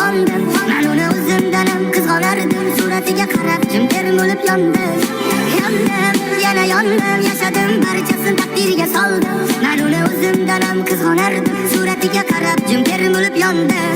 quvondim. Men uni o'zimdan ham qizg'onardim. Suratiga qarab jim termulib yondim. Yondim, yana yondim, yashadim, barchasini taqdirga soldim. Men uni o'zimdan ham qizg'onardim. Suratiga qarab jim termulib yondim.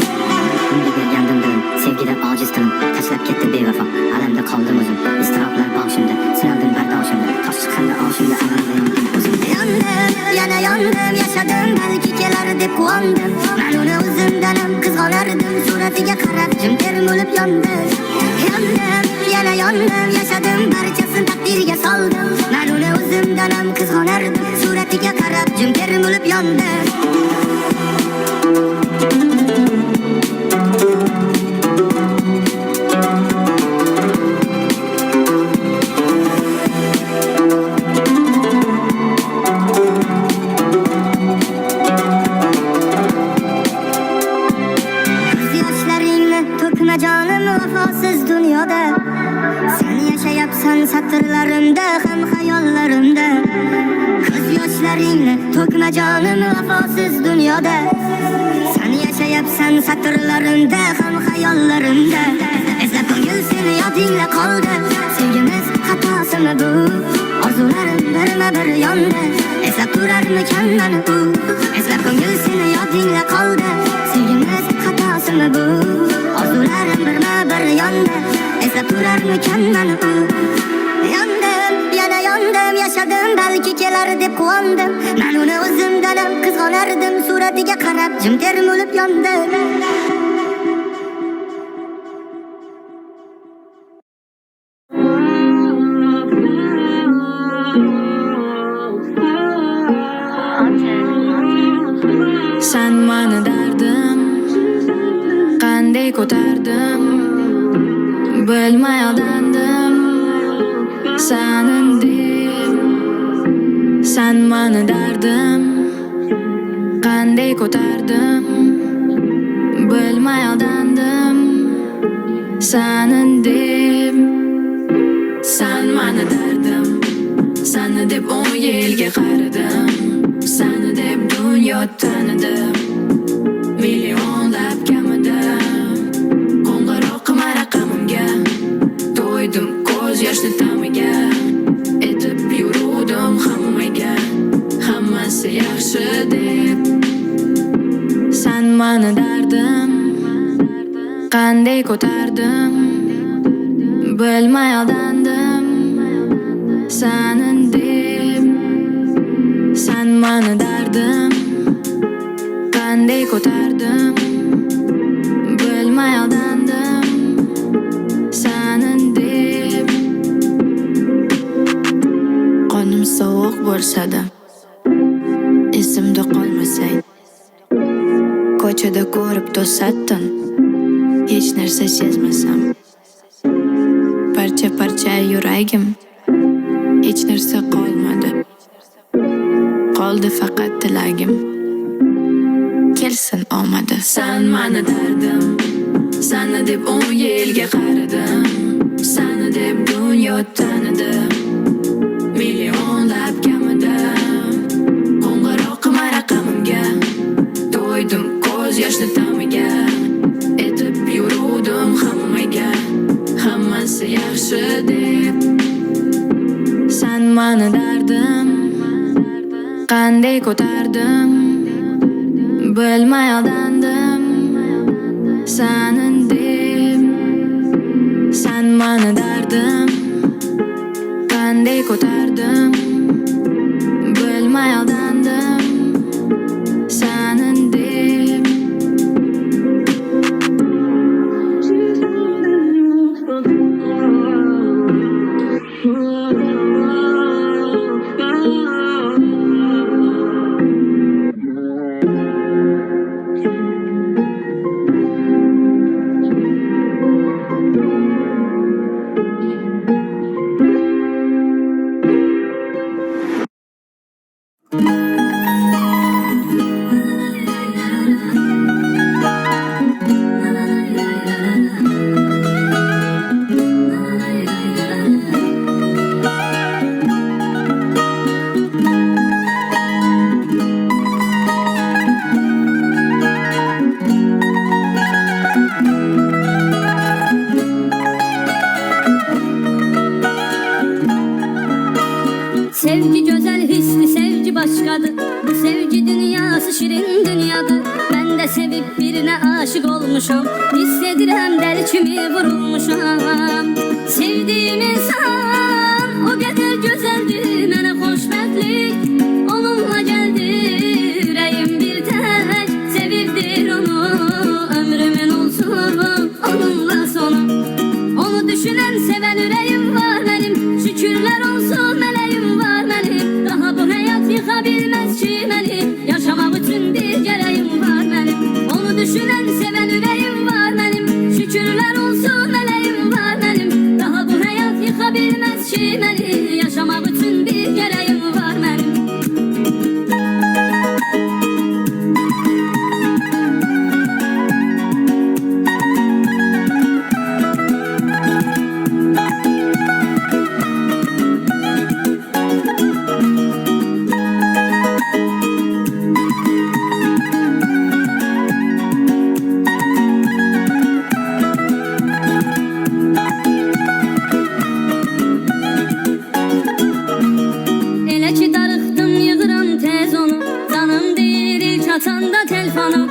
Unga bergandim dilim, sevgida ojiz tilim. Tashlab ketdi bevafo, alamda qoldim o'zim. Iztiroblar boshimda, sinaldim bardoshimda. Tosh chiqqanda oshimda alamda yondim o'zim. Yondim, yana yondim, yashadim, balki kelar deb quvondim. Men uni o'zimdan ham qizg'onardim. Suratiga qarab jim termulib yondim. Yondim, yana yondim, yashadim, barchasini taqdirga soldim. Men uni o'zimdan ham qizg'onardim. Suratiga qarab jim termulib yondim. Jonim vafosiz dunyoda sen yashayapsan satrlarimda ham xayollarimda. Ko'z yoshlaringni to'kma jonim vafosiz dunyoda sen yashayapsan satrlarimda ham xayollarimda. Eslab ko'ngil seni yodingda qoldi. Sevgimiz xatosimi bu? Orzularim birma-bir yondi. Eslab turarmikan meni u? Eslab ko'ngil seni yodingda qoldi. Sevgimiz xatosimi bu? Orzularim birma-bir yondi. Eslab turarmikan meni u? Yondim, yana yondim, yashadim, balki kelar deb quvondim. Men uni o'zimdan ham qizg'onardim. Suratiga qarab jim termulib yondim. Sen mani dardim qanday ko'tardim, bilmay aldandim senin deb. Sen mani dardim qanday ko'tardim, bilmay aldandim senin deb. Sen mani dardim, seni deb 10 yilga qaradim. Seni deb dunyo tanidim, millionlab kamidim. Qo'ng'iroq qilma raqamimga, to'ydim ko'z yoshli tamiga. Etib yuruvdim hammaga, hammasi yaxshi deb. Sen mani dardim qanday ko'tardim, bilmay aldandim senin deb. Sen mani dardim qanday ko'tardim, bilmay aldandim senin deb. Qonim sovuq bo'lsa-da esimda qolmasay, ko'chada ko'rib to'satdim, hech narsa sezmasam. Parcha parcha yuragim, hech narsa qolmadi. Qoldi faqat tilagim, kelsin omadi. Sen mani dardim, seni deb 10 yilga qaradim. Seni deb dunyo tanidim, millionlab kamidim. Qo'ng'iroq qilma raqamimga, to'ydim ko'z yoshli tamiga. Etib yuruvdim hammaga, hammasi yaxshi deb. Sen mani dardim qanday ko'tardim, bilmay aldandim senin deb. Sen mani dardim qanday ko'tardim, bilmay aldandim senin deb. şirin dünyadır. Ben de sevip birine aşık olmuşam. Hissedirəm dəli kimi vurulmuşam. Sevdiğim insan o kadar güzeldi, mənə xoşbəxtlik onunla geldi. Ürəyim bir tek sevibdir onu, ömrümün olsun onunla sonu. Onu düşünen seven ürəyim var benim, şükürler olsun meleğim var benim. Daha bu hayat yıka bilmez ki beni, yaşamak için bir gereğim var benim. Onu düşünen seven ürəyim var benim, şükürler olsun meleğim var benim. Daha bu hayat yıka bilmez ki beni, yaşamak için bir gereğim var benim. Elə ki darıxdım yığıram tez onu, canım deyir ilk açanda telefonu.